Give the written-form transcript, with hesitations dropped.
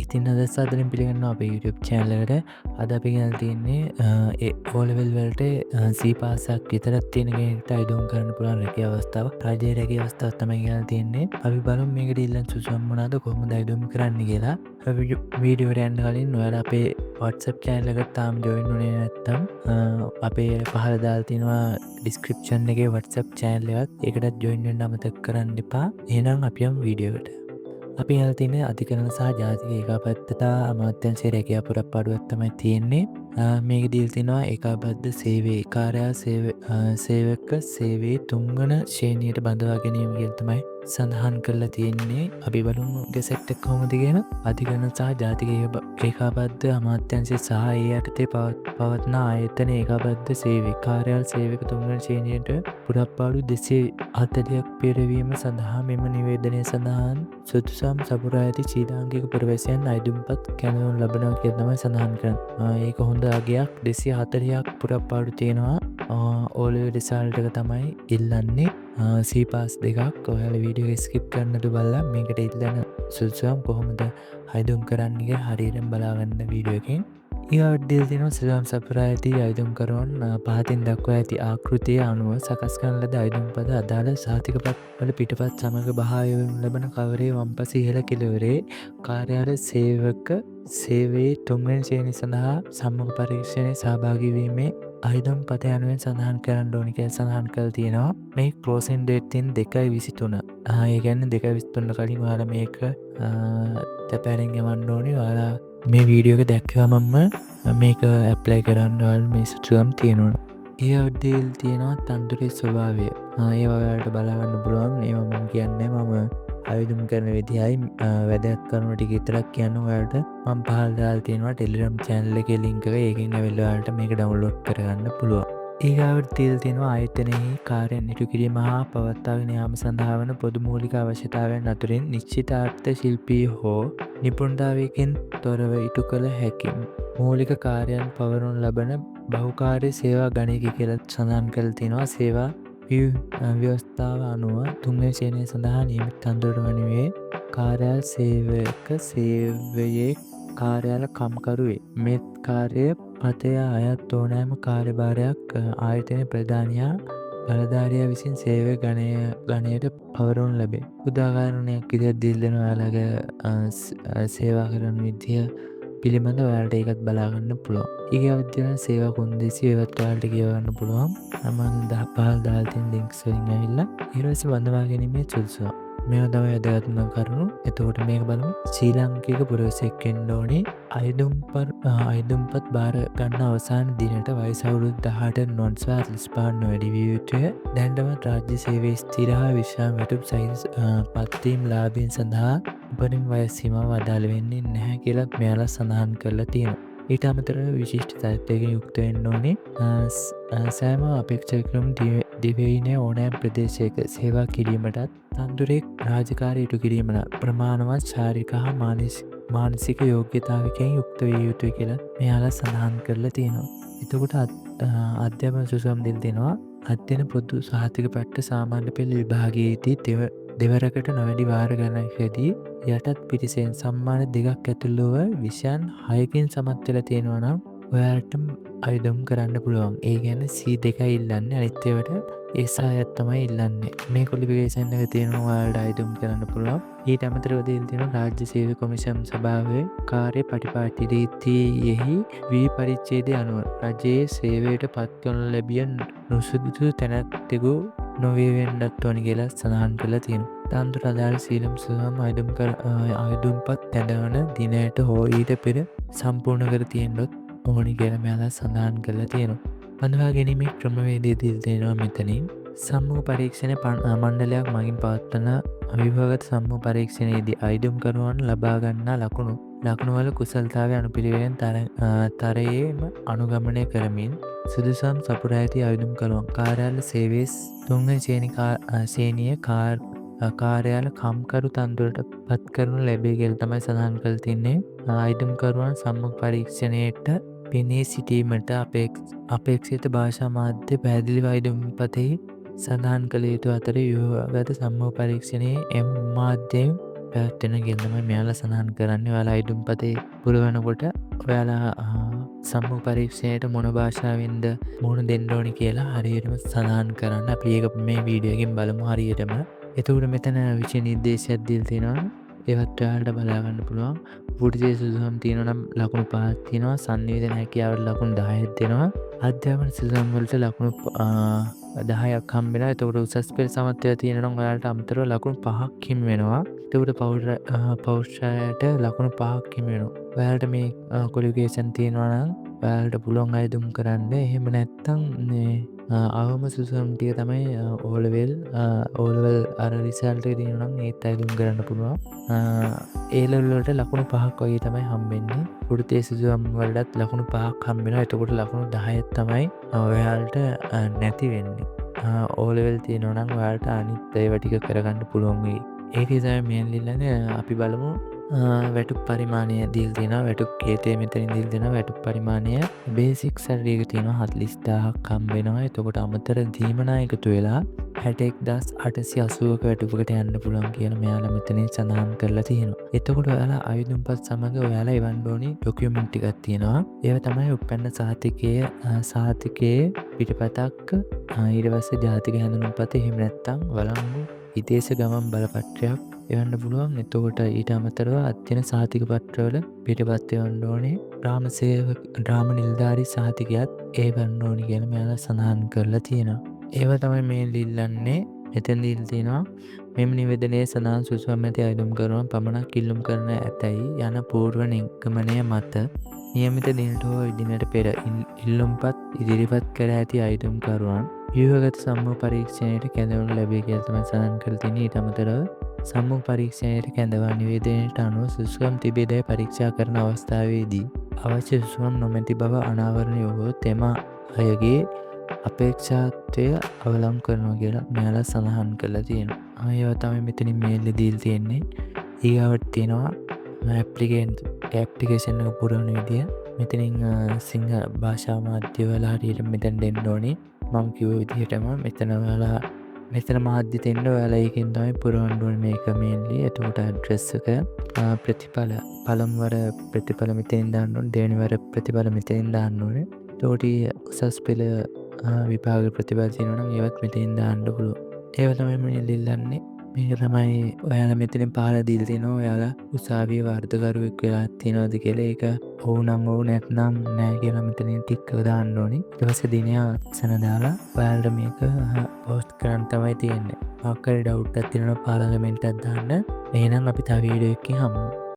ඉතින් අද සාදරයෙන් පිළිගන්නවා අපේ YouTube channel එකට. අද අපි ගෙනල්ලා තියෙන්නේ O level වලට C පාසක් විතරක් තියෙන කෙනෙක්ට අයදුම් කරන්න පුළුවන් රැකියා අවස්ථාව. රාජ්‍ය රැකියා අවස්ථාවක් තමයි ගෙනල්ලා තියෙන්නේ. අපි බලමු මේකට ඉල්ලන සුසුම් මොනවාද කොහොමද අයදුම් කරන්න කියලා. වීඩියෝ එකට යන්න කලින් ඔයාලා අපේ WhatsApp channel එකට තාම join වුණේ නැත්නම් අපේ පහළ දාලා තියෙනවා description එකේ WhatsApp channel එකත්. ඒකටත් join වෙන්න අමතක කරන්න එපා. එහෙනම් අපි යමු වීඩියෝ එකට. අපි හතින අධිකරන සහ ජාතික ඒකාපත්තතා අමාත්‍යන්සේ රැකයා පුරප්පාඩුවක් තමයි තියෙන්නේ. මේක දීල්තිනවා ඒකාබද්ධ සේවේ කාරයා සේවක සේවේ තුංගන ශේනයට බඳවා ගැනීම කියල්තමයි සඳහන් කරලා තියෙන්නේ. අපි බලුම් ගෙසෙක්ටක් කොමතිගෙන අධිකරන සහ ජාතික ඒකාබද්ධ අමාත්‍යන්සේ සහ ඒ අටතේ පවත්නා ආයතන ඒකාබද්ධ සේවේ කාරයාල් සේවක තුංගන ශේනයට පුරප්පාඩු 240ක් පෙරවීම සඳහා මෙම නිවේදනය සඳහන් සුදුසම් සපුරා ඇති ශ්‍රී පුරවැසියන් අයිදුම්පත් කැනවුන් ලබනවා කිය තමයි සඳහන් කරන. ඒක හොඳ අගයක් 240ක් පුරප්පාඩු තියෙනවා. ඕලෙව රිසල්ටක තමයි ඉල්ලන්නේ සීපාස් දෙකක්. ඔයාල වීඩියෝ ස්කිප් කරන්නට බලලා මේකට ඉල්ලන සුදුසම් කොහොමද අයිදුම් කරන්නගේ හරිරම් බලාගන්න වීඩියෝකින්. ඒවඩ්ඩිල් තින සිදම් සපුරා ඇති අයිදුම් කරුවන් පහතින් දක්වා ඇති ආකෘතිය අනුව සකස් කරන ලද අයිදුම් පද අදාළ සාතිකපත් වල පිටපත් සමඟ බහායවම් ලබන කවරේ වම්පස ඉහළ කෙළවරේ කාර්යාල සේවක සේවේ තුන්වෙන් ශේණි සඳහා සම්මුඛ පරීක්ෂණය සහභාගිවීමේ අයිදුම් පත යනුවෙන් සඳහන් කරන්න ඕනිකය සඳහන් කළ තියෙනවා. මේ ක්ලෝසින් ඩේට්තින් 2:23 ඒ ගැන්න 2:23 කලින් වාල මේක තැපැරෙන් යවන්න ඕනි. වාලා මේ වීඩියෝක දැක්කවමම මේක ඇප්ලයි කරන්නවල් මේ සුතුම් තියෙනවා. ඒ අඩ්ඩේල් තියෙනවා තන්දුරේ ස්වභාවය. ඒ වගේට බලාගන්න පුළුවන්. ඒවම කියන්නේ මම අයුතුම් කරන විදිහයි වැදක් කරන ටික විතරක් කියන්න ඔයාලට මම පහළ දාලා තියෙනවා ටෙලිග්‍රෑම් channel එකේ link එක. ඒකෙන් ඇවිල්ලා ඔයාලට මේක download කරගන්න පුළුවන්. ඊගාවට තියලා තියෙනවා ආයතනයේ කාර්යයන් ඉටු කිරීම හා පවත්වාගෙන යාම සඳහා වන පොදු මූලික අවශ්‍යතාවයන් අතුරින් නිශ්චිතාර්ථ ශිල්පී හෝ නිපුණතාවයකින් තොරව ඉටු කළ හැකි මූලික කාර්යයන් පවරනු ලබන බහුකාර්ය සේවා ගණයක කියලා සඳහන් කරලා තියෙනවා. සේවා ව්‍යවස්ථාව අනුව තුන්වෙනි ශ්‍රේණිය සඳහා නියමිත තනතුර වනුයේ කාර්යාල සේවක සේවයේ කාර්යාල කම්කරුවේ මෙත් කාර්ය පතය අයත් ඕනෑම කාර්යභාරයක් ආයතන ප්‍රධානයා බලධාරයා විසින් සේවය ගණයට පවරනු ලැබේ. උදාහරණයක් විදිහට දීලා දෙනවා ඔයාලගේ සේවා කරන විදිය පිළිබඳ ඔයාලට ඒකත් බලාගන්න පුළුවන්. ඊගේ අවධ්‍යන සේවා කොන්දේසි ඒවත් ඔයාලට කියවන්න පුළුවන්. මම 15 දාලා තියෙන ලින්ක්ස් වලින් ඇවිල්ලා ඊට පස්සේ බඳවා ගැනීමේ සුදුසුකම්. මේවා තමයි වැදගත්ම කරුණු. එතකොට මේක බලමු. ශ්‍රී ලාංකික පුරවැසියෙක් වෙන්න ඕනේ. අයදුම්පත් බාර ගන්න අවසාන දිනට වයස අවුරුදු 18 නොන්ස්ව 45 නොවැඩි විය යුතුය. දැනටමත් රාජ්‍ය සේවයේ ස්ථිර හා විශ්‍රාම වැටුප් සහිත පත්වීම් ලාභීන් සඳහා උපරිම වයස් සීමාව අදාළ වෙන්නේ නැහැ කියලා මෙයාලා සඳහන් කරලා තියෙනවා. ඊට අමතරව විශිෂ්ට තත්ත්වයකින් යුක්ත වෙන්න ඕනේ. සෑම අපේක්ෂකරුම් දිවයිනේ ඕනෑම ප්‍රදේශයක සේවා කිරීමටත් තන්දුරෙක් රාජකාරී ඉටු කිරීමට ප්‍රමාණවත් ශාරීරික හා මානසික යෝග්‍යතාවකින් යුක්ත විය යුතුයි කියලා මෙයාලා සඳහන් කරලා තියෙනවා. එතකොට අධ්‍යාපන සුසුම් දෙනවා. අධ්‍යයන පොදු සහතික පට්ට සාමාන්‍ය පෙළ විභාගයේදී දෙවරකට නොවැඩි වාර ගණනකදී යටත් පිරිසෙන් සම්මාන 2ක් ඇතුළුව විෂයන් 6කින් සමත් වෙලා තියෙනවා නම් ඔයාලට අයදුම් කරන්න පුළුවන්. ඒ කියන්නේ C2 ඉල්ලන්නේ අනිත් ඒවාට ඒ සහයත් තමයි ඉල්ලන්නේ. මේ ක්වොලිෆිකේෂන් එක තියෙනවා ඔයාලට අයදුම් කරන්න පුළුවන්. ඊට අමතරව තියෙනවා රාජ්‍ය සේවා කොමිෂන් සභාවේ කාර්ය පටිපාටි රීතියෙහි වී පරිච්ඡේදය අනුව රජයේ සේවයට පත් කරනු ලැබිය නුසුදුසු තැනැත්තෙකු නොවේ වෙන්නත් ඕනි කියලා සඳහන් කරලා තියෙනවා. තන්තුර අදාළ සීලම් සුවම් අයදුම්පත් තැනවන දිනයට හෝ ඊට පෙර සම්පූර්ණ කර තියෙන්නොත් ඕනි කියලා මෙයාලා සඳහන් කරලා තියෙනවා. බඳවා ගැනීමේ ක්‍රමවේදය දීලා තියෙනවා මෙතනින්. සම්මුඛ පරීක්ෂණ මණ්ඩලයක් මගින් පවත්වන අවිභාගත සම්මුඛ පරීක්ෂණයේදී අයදුම් කරුවන් ලබා ගන්නා ලකුණුවල කුසලතාවය අනුපිළිවෙලින් තරයේම අනුගමනය කරමින් සුදුසම් සපුරා ඇති අයදුම් කරුවන් කාර්යාල සේවයේ තුන්වෙනි ශ්‍රේණිය කාර්යාල කම්කරු තන්දුරට පත් කරනු ලැබේ කියලා තමයි සඳහන් කරලා තින්නේ. අයදුම් කරුවන් සම්මුඛ පරීක්ෂණයට පෙනී සිටීමට අපේක්ෂිත භාෂා මාධ්‍ය පැහැදිලිව අයදුම් පතෙහි සඳහන් කළ යුතු අතර ව්‍යුහගත සම්මුඛ පරීක්ෂණයේ එම් මාධ්‍යයෙන් පැවැත්වෙන කියලා තමයි මෙයාලා සඳහන් කරන්නේ. ඔයාලා අයිදුම්පතේ පුරවනකොට ඔයාලා සම්මුඛ පරීක්ෂණයට මොන භාෂාවෙන්ද මුහුණ දෙන්න ඕනි කියලා හරියටම සඳහන් කරන්න. අපි ඒක මේ වීඩියෝ එකෙන් බලමු හරියටම. එතකොට මෙතන විෂය නිර්දේශයක් දීලා තියෙනවා. ඒවත් ඔයාලට බලා ගන්න පුළුවන්. වෘත්තීය සුදුසුකම් තියෙනවා නම් ලකුණු 5ක් තියෙනවා. සංනිවේදන හැකියාවට ලකුණු 10ක් දෙනවා. අධ්‍යාපන සුදුසුකම් වලට ලකුණු 10ක් හම්බ වෙනවා. එතකොට උසස් පෙළ සමත් වේලා තියෙනවා නම් ඔයාලට අමතරව ලකුණු 5ක් හිමි වෙනවා. එතකොට පෞෂායට ලකුණු 5ක් හිමි වෙනවා. ඔයාලට මේ ක්වොලිෆිකේෂන් තියෙනවා නම් ඔයාලට පුළුවන් අයදුම් කරන්න. එහෙම නැත්නම් මේ අවම සුදුසුකම් ටික තමයි O level අර රිසල්ට් එක තියෙනවා නම් ඒත් අයදුම් කරන්න පුළුවන්. A level වලට ලකුණු 5ක් වගේ තමයි හම්බෙන්නේ. වෘත්තීය සුදුසුකම් වලටත් ලකුණු 5ක් හම්බ වෙනවා. එතකොට ලකුණු 10ක් තමයි ඔයාලට නැති වෙන්නේ. O level තියෙනවා නම් ඔයාලට අනිත් ඒවා ටික කරගන්න පුළුවන් වෙයි. ඒකේ තමයි මේන්ලි ළඟ අපි බලමු වැටුප් පරිමාණය දීලා තියෙනවා. වැටුප් කේතය මෙතනින් දීලා තියෙනවා. වැටුප් පරිමාණය බේසික් සැලරි එක තියෙනවා 40000ක් හම්බ වෙනවා. එතකොට අමතර දීමනා එකතු වෙලා 61880ක වැටුපකට යන්න පුළුවන් කියලා මෙයාලා මෙතනින් සඳහන් කරලා තියෙනවා. එතකොට ඔයාලා ආයුධම්පත් සමග ඔයාලා එවන්න ඕනි ඩොකියුමන්ට් ටිකක් තියෙනවා. ඒවා තමයි උප්පන්න සහතිකයේ පිටපතක් ඊට පස්සේ ජාතික හැඳුනුම්පත එහෙම නැත්නම් වළංගු විදේශ ගමන් බලපත්‍රයක් එවන්න පුළුවන්. එතකොට ඊට අමතරව අධ්‍යයන සහතික පත්‍රවල පිටපත් එවන්න ඕනේ. ග්‍රාම නිලධාරි සහතිකයත් එවන්න ඕනි කියලා මෙයාලා සඳහන් කරලා තියෙනවා. ඒවා තමයි මේ ලිල්ලන්නේ. මෙතන දීලා තියෙනවා මෙම නිවේදනයේ සඳහන් සුසුම් ඇති අයදුම් කරුවන් පමණක් ඉල්ලුම් කරන ඇතැයි යන පූර්ව නිගමනය මත නියමිත දිනට හෝ දිනට පෙර ඉල්ලුම්පත් ඉදිරිපත් කර ඇති අයදුම් කරුවන් ව්‍යුහගත සම්මුඛ පරීක්ෂණයට කැඳවනු ලැබේ කියලා තමයි සඳහන් කරලා තියෙන්නේ. ඊට අමතරව සම්මුඛ පරීක්ෂණයට කැඳවා නිවේදනයට අනුව සුසුකම් තිබේදැයි පරීක්ෂා කරන අවස්ථාවේදී අවශ්‍ය සුසුකම් නොමැති බව අනාවරණය වුවහොත් එම අයගේ අපේක්ෂාත්වය අවලංගු කරනවා කියලා මෙයාලා සඳහන් කරලා තියෙනවා. ඒවා තමයි මෙතනින් මේල් දීලා තියෙන්නේ. ඊගාවට තියෙනවා ඇප්ලිකේෂන් එක පුරවන විදිය. මෙතනින් සිංහල භාෂා මාධ්‍ය වල හරියට මෙතන දෙන්න ඕනේ. මම කිව්ව විදිහටම මෙතන මාධ්‍ය දෙන්න ඔයාලා ඒකෙන් තමයි පුරවන්න ඕනේ මේක මේන්ලි. එතකොට ඇඩ්‍රස් එක ප්‍රතිඵල පළමුවර ප්‍රතිඵල මෙතනින් දාන්න ඕනේ. දෙවෙනි වර ප්‍රතිඵල මෙතනින් දාන්න ඕනේ. එතකොට උසස් පෙළ විභාග ප්‍රතිඵල තියෙනවා නම් ඒවත් මෙතනින් දාන්න පුළුවන්. ඒව තමයි මම ඉල්ලන්නේ. මේක තමයි ඔයාලා මෙතනින් පහළ දීලා තියෙනවා. ඔයාලා උසාවියේ වර්ධකරුවෙක් වෙලා තියෙනවද කියලා ඒක ඔව් නම් ඔව් නැත්නම් නෑ කියලා මෙතනින් ටික් එක දාන්න ඕනි. ඊට පස්සේ දිනය අවසන දාලා ඔයාලට මේක පෝස්ට් කරන්න තමයි තියෙන්නේ. මොකක් හරි ඩවුට් එකක් තියෙනවා පාර්ලිමේන්තුවට දාන්න. එහෙනම් අපි තව වීඩියෝ එකකින් හමු.